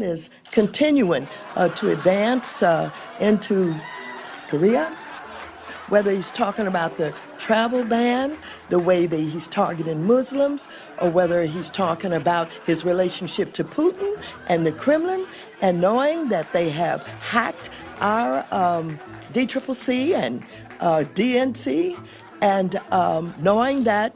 Is continuing to advance into Korea, whether he's talking about the travel ban, the way that he's targeting Muslims, or whether he's talking about his relationship to Putin and the Kremlin, and knowing that they have hacked our DCCC and DNC, and knowing that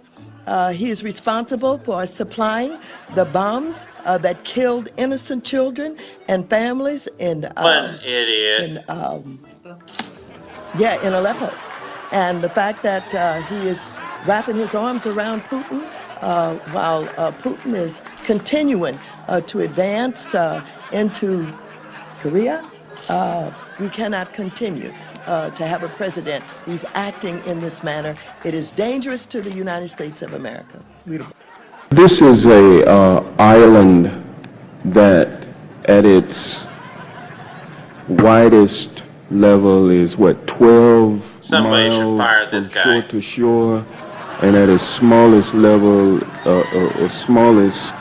he is responsible for supplying the bombs that killed innocent children and families in Aleppo, and the fact that he is wrapping his arms around Putin while Putin is continuing to advance into Korea. We cannot continue to have a president who's acting in this manner. It is dangerous to the United States of America. Beautiful. This is a island that at its widest level is what, 12 miles from shore to shore, and at its smallest level, or smallest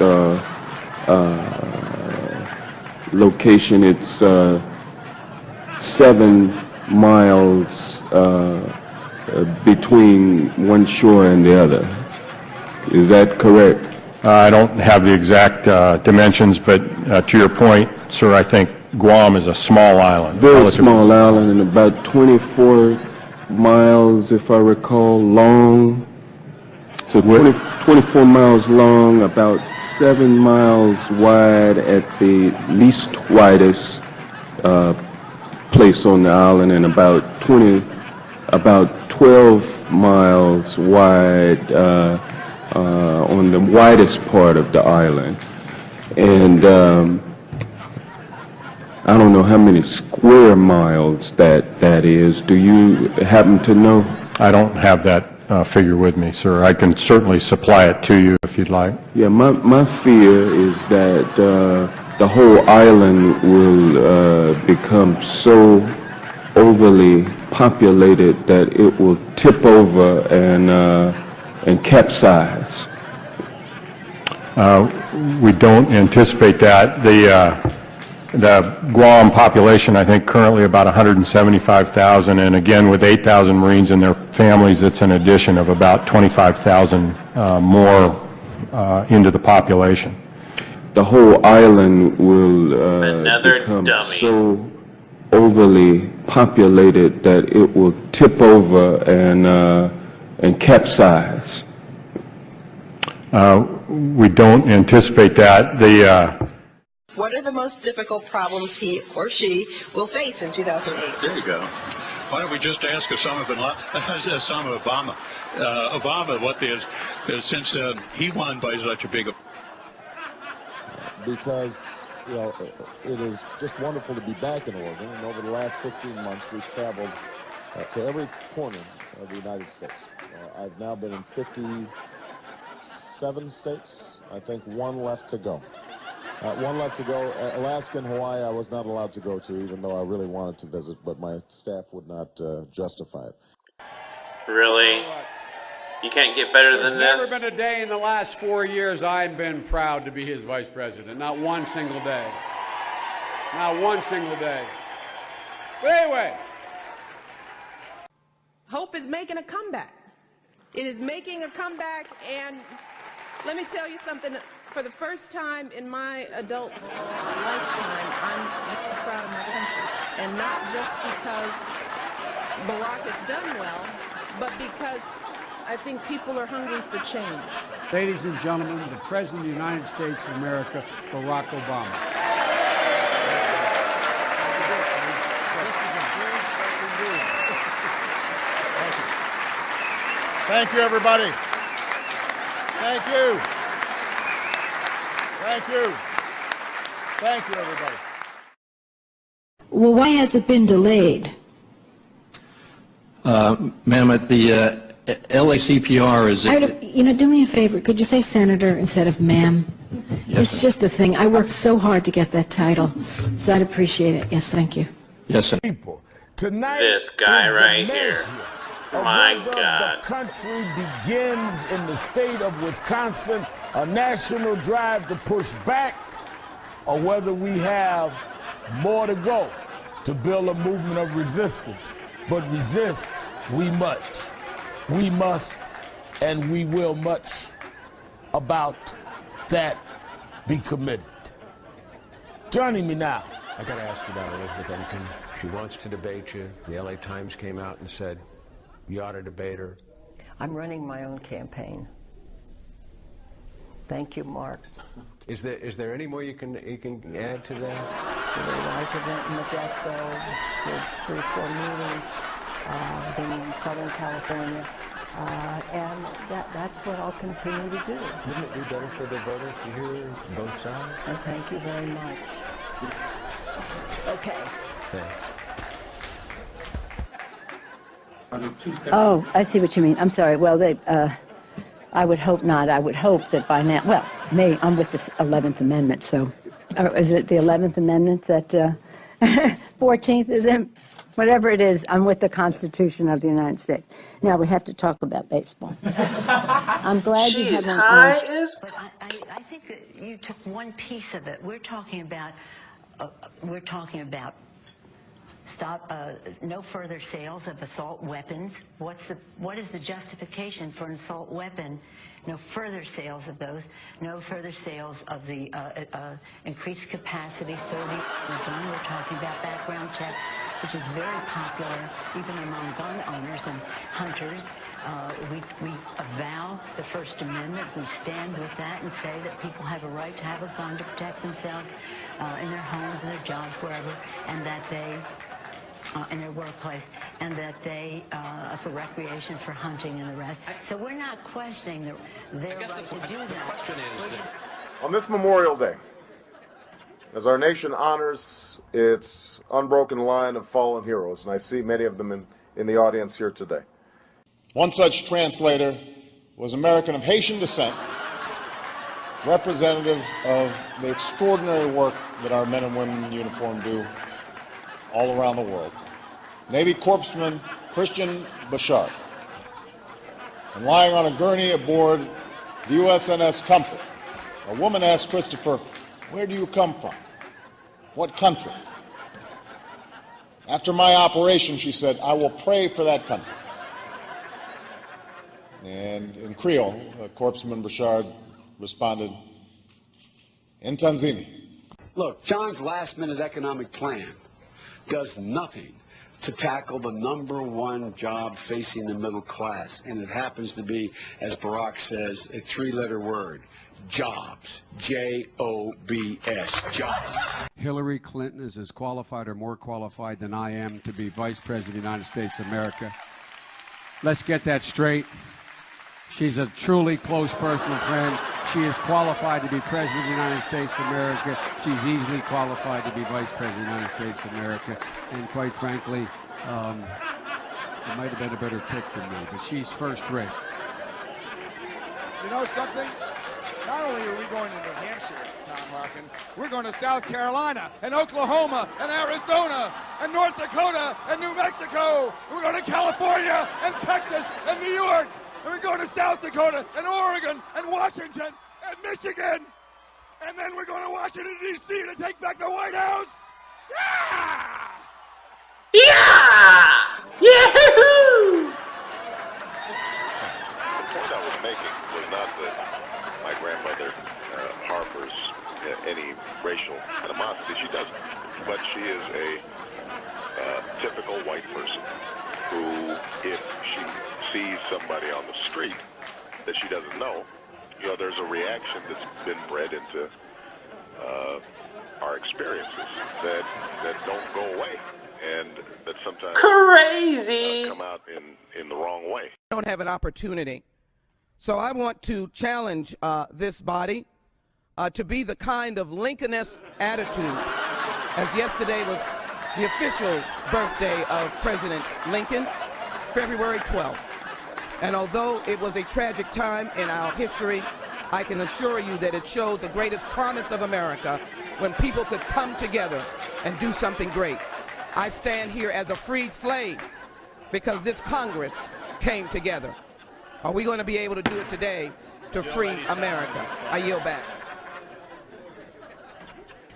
location, it's 7 miles between one shore and the other. Is that correct? I don't have the exact dimensions, but to your point, sir, I think Guam is a small island. Very small island, and about 24 miles, if I recall, long. So 24 miles long, about 7 miles wide at the least widest place on the island, and about 12 miles wide on the widest part of the island. And I don't know how many square miles that is. Do you happen to know? I don't have that figure with me, sir. I can certainly supply it to you if you'd like. Yeah, my fear is that the whole island will become so overly populated that it will tip over and capsize. We don't anticipate that. The Guam population, I think, currently about 175,000, and again, with 8,000 Marines and their families, it's an addition of about 25,000 more into the population. The whole island will become so overly populated that it will tip over and capsize. We don't anticipate that. What are the most difficult problems he or she will face in 2008? There you go. Why don't we just ask Osama Obama? Obama, what is since he won by such a big. Because it is just wonderful to be back in Oregon, and over the last 15 months we've traveled to every corner of the United States. I've now been in 57 states. I think one left to go. Alaska and Hawaii I was not allowed to go to, even though I really wanted to visit, but my staff would not justify it. Really? You can't get better than this? There's never been a day in the last 4 years I've been proud to be his vice president. Not one single day. Not one single day. But anyway. Hope is making a comeback. It is making a comeback, and let me tell you something. For the first time in my adult lifetime, I'm proud of my country. And not just because Barack has done well, but because I think people are hungry for change. Ladies and gentlemen, the President of the United States of America, Barack Obama. Thank you, everybody. Thank you. Thank you. Thank you, everybody. Well, why has it been delayed? Ma'am, at the LACPR is... do me a favor. Could you say senator instead of ma'am? Yes, it's just a thing. I worked so hard to get that title, so I'd appreciate it. Yes, thank you. Yes, sir. Tonight, this guy right here. My God. The country begins in the state of Wisconsin a national drive to push back or whether we have more to go to build a movement of resistance. But resist we must. We must and we will much about that be committed. Joining me now. I got to ask you about Elizabeth Enkin. She wants to debate you. The LA Times came out and said you ought to debate her. I'm running my own campaign. Thank you, Mark. Is there any more you can add to that? Did a large event in Modesto, did 3 or 4 meetings, been in Southern California, and that's what I'll continue to do. Wouldn't it be better for the voters to hear both sides? And thank you very much. Okay. Oh, I see what you mean. I'm sorry. Well, I would hope not. I would hope that by now, well, I'm with the 11th Amendment, so is it the 11th Amendment that 14th is in? Whatever it is, I'm with the Constitution of the United States. Now we have to talk about baseball. I'm glad you have high But I think that you took one piece of it. We're talking about no further sales of assault weapons. What is the justification for an assault weapon? No further sales of those. No further sales of the increased capacity 30 gun. We're talking about background checks, which is very popular even among gun owners and hunters. We avow the First Amendment. We stand with that and say that people have a right to have a gun to protect themselves in their homes, in their jobs, wherever, and that they in their workplace, and that they, for recreation, for hunting and the rest. So we're not questioning their right to do that. The question is On this Memorial Day, as our nation honors its unbroken line of fallen heroes, and I see many of them in the audience here today. One such translator was American of Haitian descent, representative of the extraordinary work that our men and women in uniform do all around the world. Navy Corpsman Christian Bouchard. And lying on a gurney aboard the USNS Comfort, a woman asked Christopher, "Where do you come from? What country?" After my operation, she said, "I will pray for that country." And in Creole, Corpsman Bouchard responded, "In Tanzania." Look, John's last-minute economic plan does nothing to tackle the #1 job facing the middle class, and it happens to be, as Barack says, a 3-letter word: jobs. J-O-B-S, jobs. Hillary Clinton is as qualified or more qualified than I am to be Vice President of the United States of America. Let's get that straight. She's a truly close personal friend. She is qualified to be President of the United States of America. She's easily qualified to be Vice President of the United States of America. And quite frankly, it might have been a better pick than me, but she's first rate. You know something? Not only are we going to New Hampshire, Tom Harkin, we're going to South Carolina and Oklahoma and Arizona and North Dakota and New Mexico. We're going to California and Texas and New York. And we're going to South Dakota and Oregon and Washington and Michigan. And then we're going to Washington, D.C. to take back the White House. Yeah! Yeah! Yahoo! The point I was making was not that my grandmother harbors any racial animosity. She doesn't. But she is a typical white person who, if she sees somebody on the street that she doesn't know, there's a reaction that's been bred into our experiences that don't go away, and that sometimes crazy come out in the wrong way. Don't have an opportunity. So I want to challenge this body to be the kind of Lincoln-esque attitude, as yesterday was the official birthday of President Lincoln, February 12th. And although it was a tragic time in our history, I can assure you that it showed the greatest promise of America when people could come together and do something great. I stand here as a freed slave because this Congress came together. Are we going to be able to do it today to free America? I yield back.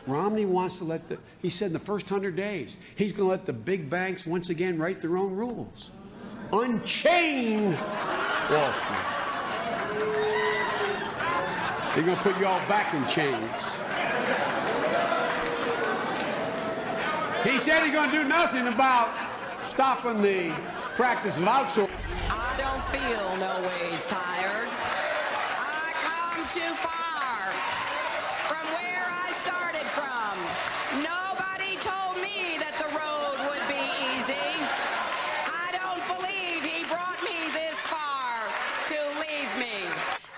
Romney wants to he said in the first 100 days, he's going to let the big banks once again write their own rules. Unchain Wall Street. They're going to put you all back in chains. He said he's going to do nothing about stopping the practice of outsourcing. I don't feel no ways tired. I come too far from where I started from. Nobody told me that the road would be easy. I don't believe he brought me this far to leave me.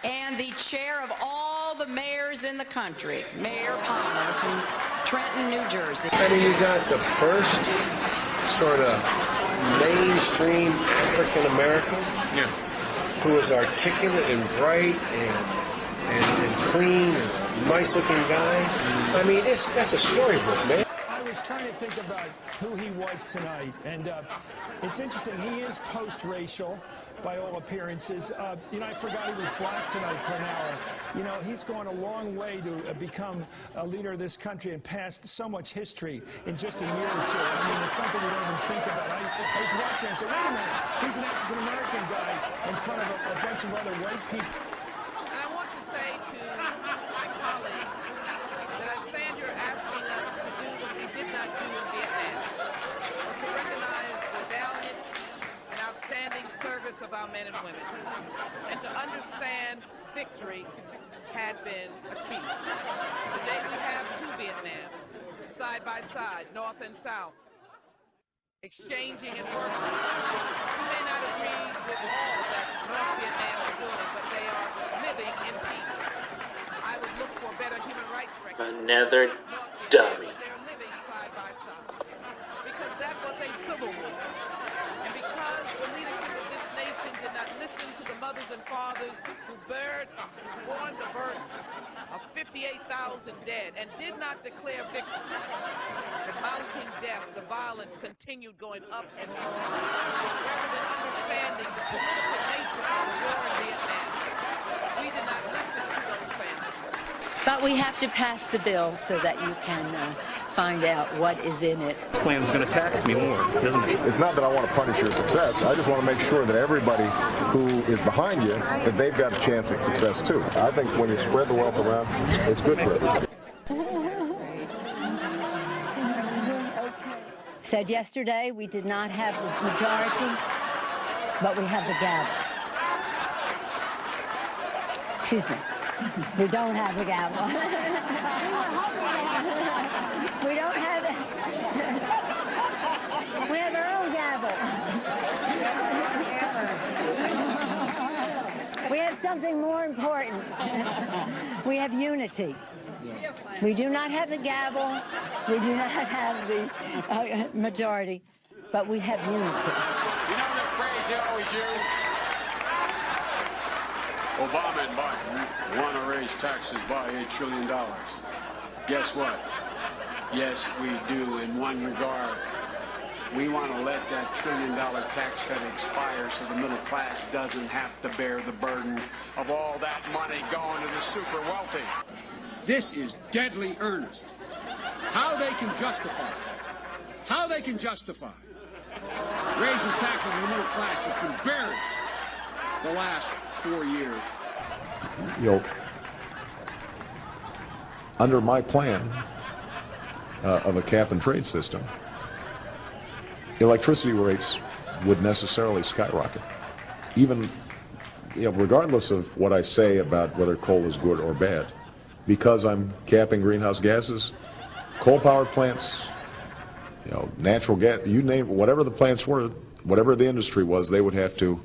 And the chair of all the mayors in the country, Mayor Palmer from Trenton, New Jersey. I mean, you got the first sort of mainstream African American who is articulate and bright and clean and nice looking guy. I mean, that's a storybook, man. I was trying to think about who he was tonight, and it's interesting. He is post-racial by all appearances. You know, I forgot he was black tonight for an hour. You know, he's gone a long way to become a leader of this country and passed so much history in just a year or two. I mean, it's something we don't even think about. I was watching and I said, wait a minute, he's an African-American guy in front of a bunch of other white people. And I want to say to my colleagues that I stand here asking us to do what we did not do in Vietnam, was to recognize the valiant and outstanding service of our men and women, and to understand victory had been achieved. Today we have two Vietnams, side by side, North and South, exchanging and working. We may not agree with all that North Vietnam is doing, but they are living in peace. I would look for better human rights records. Another dummy. They're living side by side. Because that was a civil war. And because the leadership of this nation did not listen to the mothers and fathers who borne the burden of 58,000 dead and did not declare victory, the mounting death, the violence continued going up and up. Rather than understanding the political nature of the war in Vietnam, we did not listen to those families. But we have to pass the bill so that you can find out what is in it. This plan is going to tax me more, isn't it? It's not that I want to punish your success. I just want to make sure that everybody who is behind you, that they've got a chance at success too. I think when you spread the wealth around, it's good for everybody. Said yesterday we did not have the majority, but we have the gavel. Excuse me. We don't have the gavel. We don't have it. We have our own gavel. We have something more important. We have unity. We do not have the gavel. We do not have the majority, but we have unity. You know the phrase they always use? Obama and Biden want to raise taxes by $8 trillion. Guess what? Yes, we do in one regard. We want to let that $1 trillion tax cut expire so the middle class doesn't have to bear the burden of all that money going to the super wealthy. This is deadly earnest. How they can justify raising taxes in the middle class has been buried the last 4 years. You know, under my plan of a cap and trade system, electricity rates would necessarily skyrocket. Even, you know, regardless of what I say about whether coal is good or bad, because I'm capping greenhouse gases, coal-powered plants, you know, natural gas, you name whatever the plants were, whatever the industry was, they would have to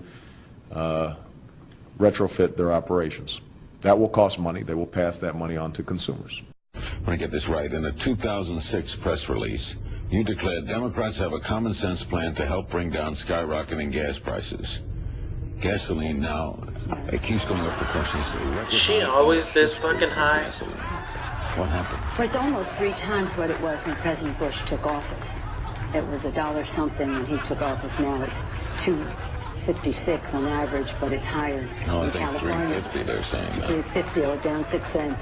retrofit their operations. That will cost money. They will pass that money on to consumers. I want to get this right. In a 2006 press release, you declared Democrats have a common sense plan to help bring down skyrocketing gas prices. Gasoline now, it keeps going up proportionally. Is she always this fucking high? What happened? Well, it's almost 3 times what it was when President Bush took office. It was $1 something when he took office. Now it's $2.56 on average, but it's higher No, I in think California. $3.50 they're saying now. $3.50 or down 6 cents.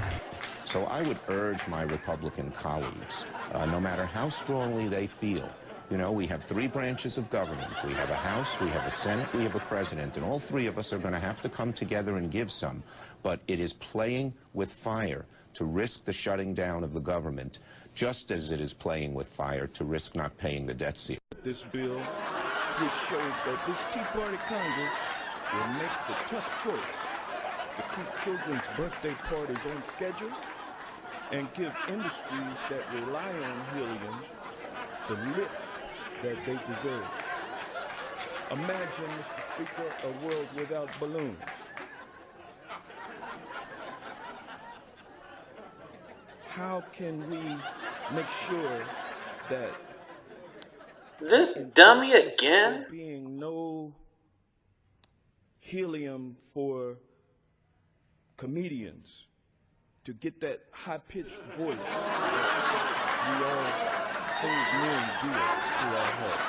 So I would urge my Republican colleagues, no matter how strongly they feel, you know, we have three branches of government. We have a House, we have a Senate, we have a president, and all three of us are going to have to come together and give some. But it is playing with fire to risk the shutting down of the government, just as it is playing with fire to risk not paying the debt ceiling. This bill, which shows that this Tea Party Congress will make the tough choice to keep children's birthday parties on schedule and give industries that rely on helium the lift that they deserve. Imagine, Mr. Speaker, a world without balloons. How can we make sure that this dummy again? Being no helium for comedians to get that high-pitched voice that we all think men give to our heart.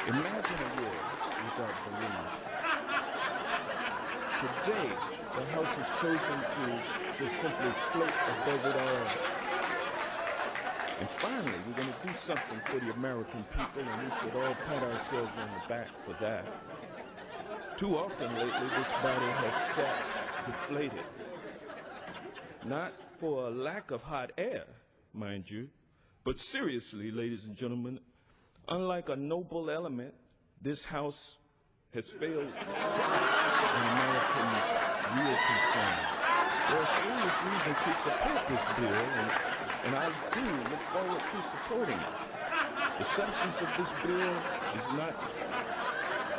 Imagine a world without balloons. Today, the House has chosen to just simply float above it all. And finally, we're going to do something for the American people, and we should all pat ourselves on the back for that. Too often lately, this body has sat deflated. Not for a lack of hot air, mind you, but seriously, ladies and gentlemen, unlike a noble element, this House has failed to act on Americans' real concerns. There are serious reasons to support this bill, and I do look forward to supporting it. The substance of this bill is not...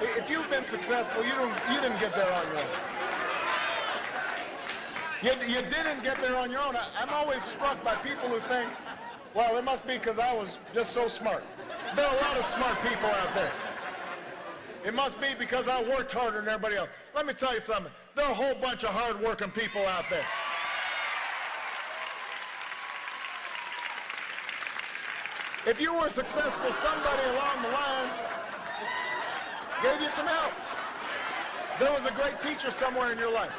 If you've been successful, you didn't get there on your own. You didn't get there on your own. I'm always struck by people who think, well, it must be because I was just so smart. There are a lot of smart people out there. It must be because I worked harder than everybody else. Let me tell you something. There are a whole bunch of hard-working people out there. If you were successful, somebody along the line gave you some help. There was a great teacher somewhere in your life.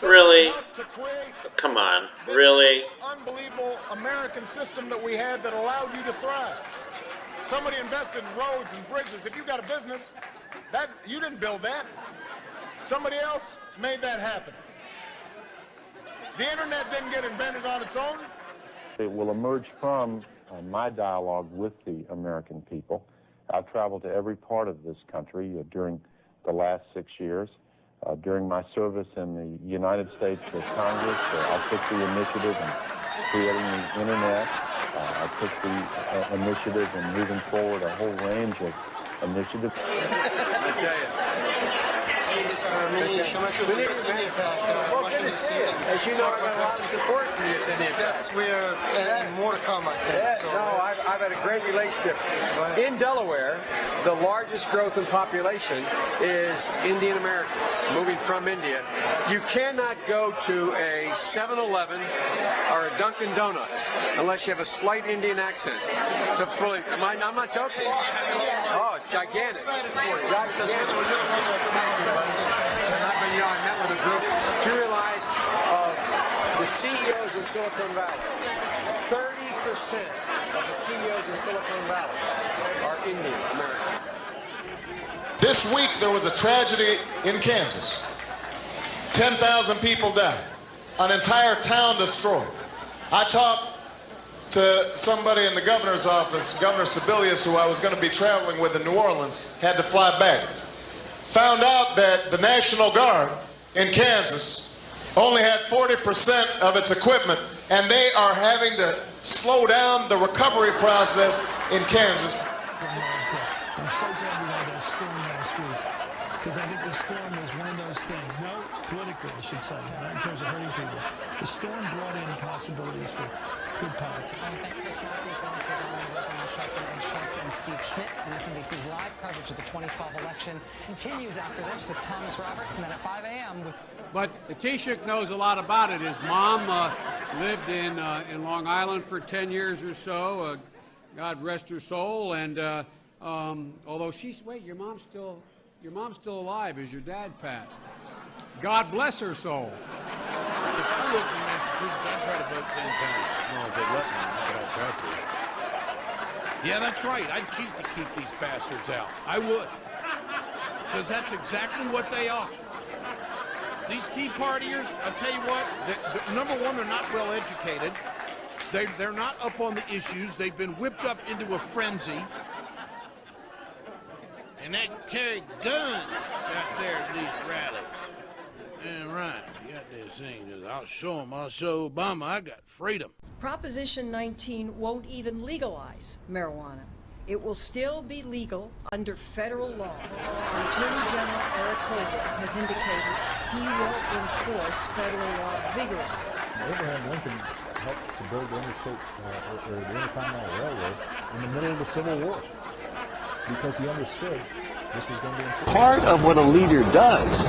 Really? Come on, really? Unbelievable American system that we had that allowed you to thrive. Somebody invested in roads and bridges. If you got a business, that you didn't build that. Somebody else made that happen. The internet didn't get invented on its own. It will emerge from my dialogue with the American people. I've traveled to every part of this country during the last 6 years. During my service in the United States Congress, I took the initiative in creating the Internet. I took the initiative in moving forward a whole range of initiatives. I tell you. Well, good to see you. As you know, I got a lot of support from you, Cindy. That's where more to come, I think. Yeah, so, no, I've had a great relationship. In Delaware, the largest growth in population is Indian Americans moving from India. You cannot go to a 7-Eleven or a Dunkin' Donuts unless you have a slight Indian accent. So fully, I'm not joking. Oh, gigantic. I met with a group to realize the CEOs in Silicon Valley, 30% of the CEOs in Silicon Valley are Indian American. This week there was a tragedy in Kansas. 10,000 people died. An entire town destroyed. I talked to somebody in the governor's office, Governor Sebelius, who I was going to be traveling with in New Orleans, had to fly back. Found out that the National Guard in Kansas only had 40% of its equipment, and they are having to slow down the recovery process in Kansas. I'm so glad we had that storm last week, because I think the storm was one of those things, no, politically I should say, not in terms of hurting people. The storm brought in possibilities for good politics. Steve Schmidt, MSNBC's live coverage of the 2012 election continues after this with Thomas Roberts, and then at 5 a.m. But the Taoiseach knows a lot about it. His mom lived in Long Island for 10 years or so. God rest her soul. And although your mom's still alive as your dad passed. God bless her soul. If I lived in Massachusetts, I'd try to vote 10 times. No, if they let me, but I'd try to. Yeah, that's right. I'd cheat to keep these bastards out. I would. Because that's exactly what they are. These Tea Partiers, I'll tell you what, number one, they're not well educated. They're not up on the issues. They've been whipped up into a frenzy. And they carry guns out there at these rallies. Yeah, right. You got this thing. I'll show them. I'll show Obama I got freedom. Proposition 19 won't even legalize marijuana. It will still be legal under federal law. And Attorney General Eric Holder has indicated he will enforce federal law vigorously. Abraham Lincoln helped to build the interstate or the Intercontinental Railroad in the middle of the Civil War because he understood this was going to be important. Part of what a leader does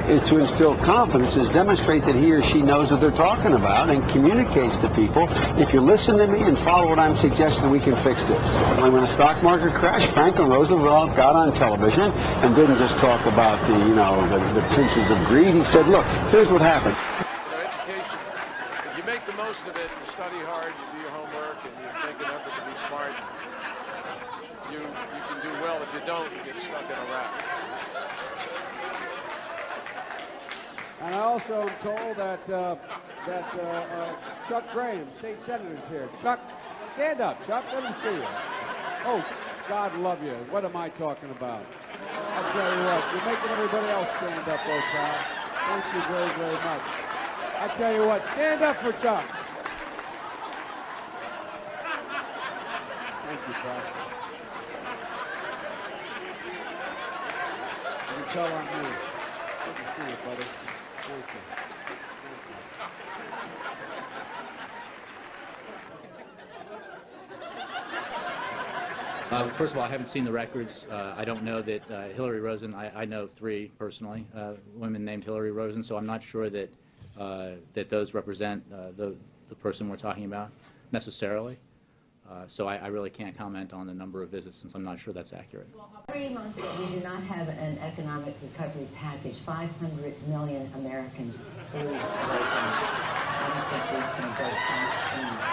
is to instill confidence, is demonstrate that he or she knows what they're talking about and communicates to people. If you listen to me and follow what I'm suggesting, we can fix this. When the stock market crashed, Franklin Roosevelt got on television and didn't just talk about the princes of greed. He said, look, here's what happened. Education, if you make the most of it, you study hard, you do your homework, and you make an effort to be smart, you can do well. If you don't, you get stuck in a rut. And I also am told that Chuck Graham, state senator, is here. Chuck, stand up. Chuck, let me see you. Oh, God love you. What am I talking about? I'll tell you what, you're making everybody else stand up, though, Chuck. Thank you very, very much. I tell you what, stand up for Chuck. Thank you, Chuck. You can tell I'm you. Good to see you, buddy. Thank you. First of all, I haven't seen the records. I don't know that Hillary Rosen, I know three personally, women named Hillary Rosen, so I'm not sure that that those represent the person we're talking about necessarily. So I really can't comment on the number of visits since I'm not sure that's accurate. 3 months ago, we did not have an economic recovery package. 500 million Americans lose their jobs. I don't think we can go fast enough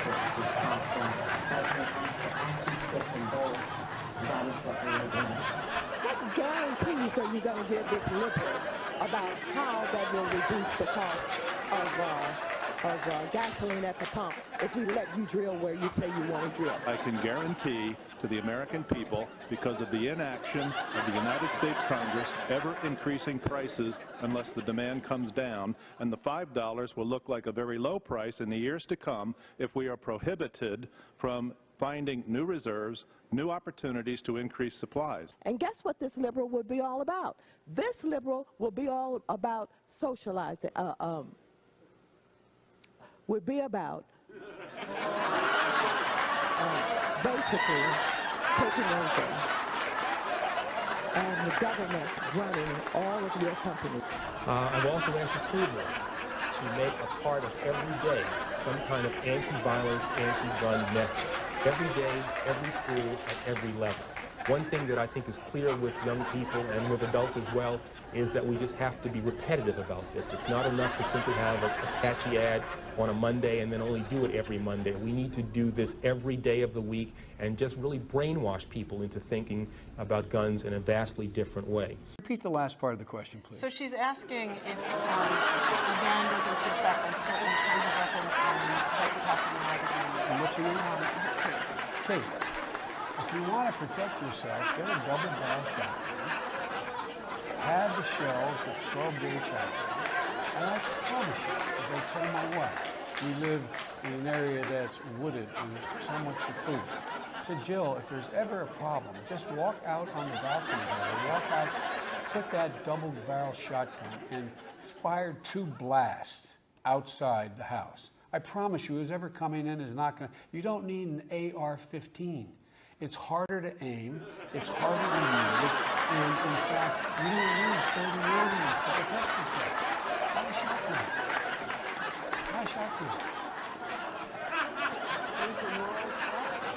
to stop that. The President has to act swift and bold. That is what we are doing. What guarantees are you going to give this liberal about how that will reduce the cost of gasoline at the pump if we let you drill where you say you want to drill? I can guarantee to the American people, because of the inaction of the United States Congress ever increasing prices unless the demand comes down, and the $5 will look like a very low price in the years to come if we are prohibited from finding new reserves, new opportunities to increase supplies. And guess what this liberal would be all about? This liberal will be all about socializing, would be about basically taking over and the government running all of your companies. I've also asked the school board to make a part of every day some kind of anti-violence, anti-gun message. Every day, every school, at every level. One thing that I think is clear with young people and with adults as well is that we just have to be repetitive about this. It's not enough to simply have a catchy ad on a Monday and then only do it every Monday. We need to do this every day of the week and just really brainwash people into thinking about guns in a vastly different way. Repeat the last part of the question, please. So she's asking if a ban goes into effect on certain kinds of weapons and high-capacity magazines. And what's your name? Kate. If you want to protect yourself, get a double-barrel shotgun. Have the shells at 12-gauge out there. And I promise you, as I told my wife, we live in an area that's wooded and somewhat secluded. I said, Jill, if there's ever a problem, just walk out on the balcony or walk out, put that double-barrel shotgun and fire 2 blasts outside the house. I promise you, who's ever coming in is not going to, you don't need an AR-15. It's harder to aim, it's harder to use, and in fact, you don't need 30 rounds to protect yourself. Buy a shotgun. Buy a shotgun. Is the morals correct?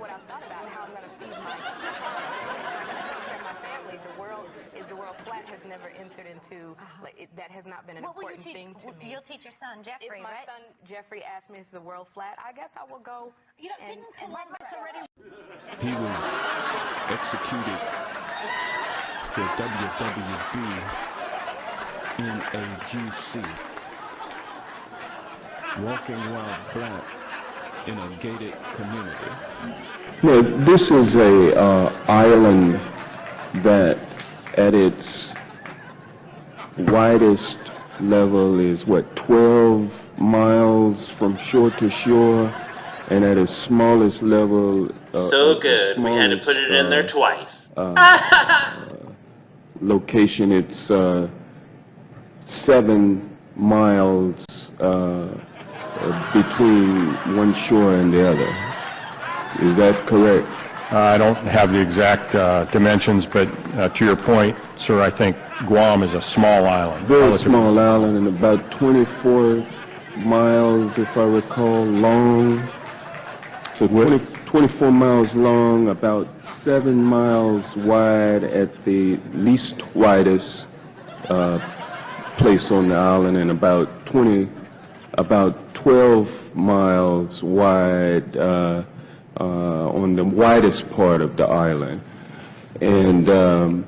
what I've thought about, how I'm going to feed my child. I'm going to take care of my family. The world flat has never entered into, that has not been an important thing to me. You'll teach your son, Jeffrey, if my son, Jeffrey, asks me, is the world flat? I guess I will go and Robert's already... He was executed for WWB NAGC, walking while black in a gated community. No, this is a island that at its widest level is what, 12 miles from shore to shore, and at its smallest level so good, we had to put it in there twice. Location, it's 7 miles between one shore and the other. Is that correct? I don't have the exact dimensions, but to your point, sir, I think Guam is a small island. Very small island, and about 24 miles, if I recall, long. So 24 miles long, about 7 miles wide at the least widest place on the island, and about 12 miles wide on the widest part of the island. And I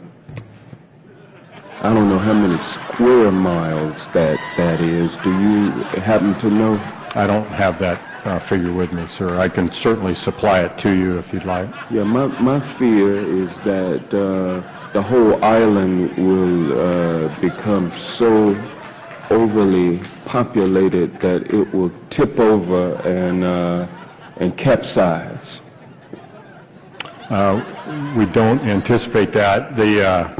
don't know how many square miles that is. Do you happen to know? I don't have that figure with me, sir. I can certainly supply it to you if you'd like. Yeah, my fear is that the whole island will become so overly populated that it will tip over and capsize. We don't anticipate that. The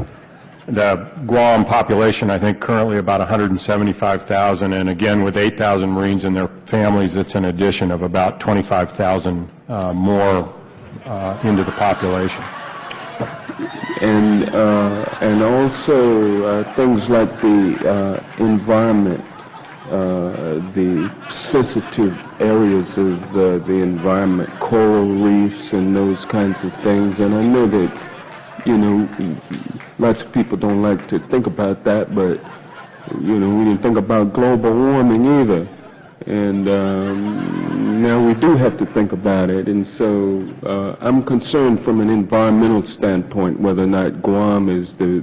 Guam population, I think, currently about 175,000, and again, with 8,000 Marines and their families, it's an addition of about 25,000 more into the population. And also things like the environment, the sensitive areas of the environment, coral reefs and those kinds of things. And I know that, you know, lots of people don't like to think about that, but, you know, we didn't think about global warming either. And now we do have to think about it. And so I'm concerned from an environmental standpoint whether or not Guam is the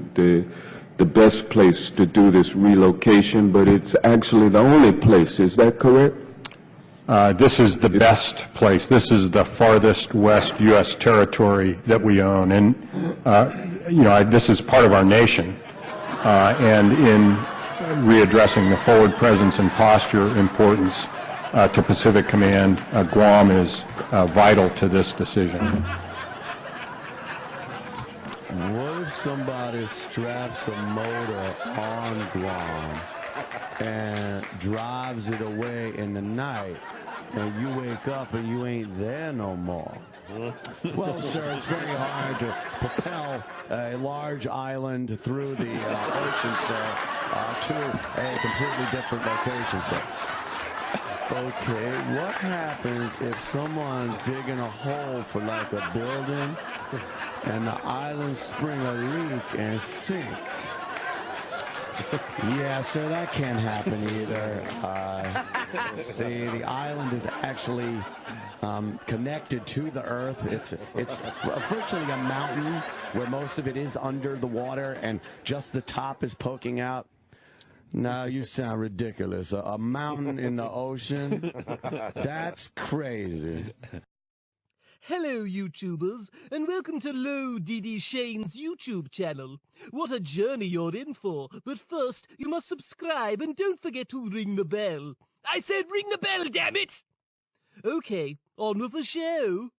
best place to do this relocation, but it's actually the only place. Is that correct? This is the best place. This is the farthest west U.S. territory that we own. And, you know, this is part of our nation. And in readdressing the forward presence and posture importance to Pacific Command, Guam is vital to this decision. What if somebody straps a motor on Guam and drives it away in the night, and you wake up and you ain't there no more? Well, sir, it's very hard to propel a large island through the ocean, sir, to a completely different location, sir. Okay, what happens if someone's digging a hole for like a building and the island spring a leak and sink? Yeah, sir, that can't happen either. See, the island is actually connected to the earth. It's virtually a mountain where most of it is under the water and just the top is poking out. Now, you sound ridiculous. A mountain in the ocean? That's crazy. Hello, YouTubers, and welcome to Low DD Shane's YouTube channel. What a journey you're in for, but first, you must subscribe and don't forget to ring the bell. I said ring the bell, damn it! Okay, on with the show.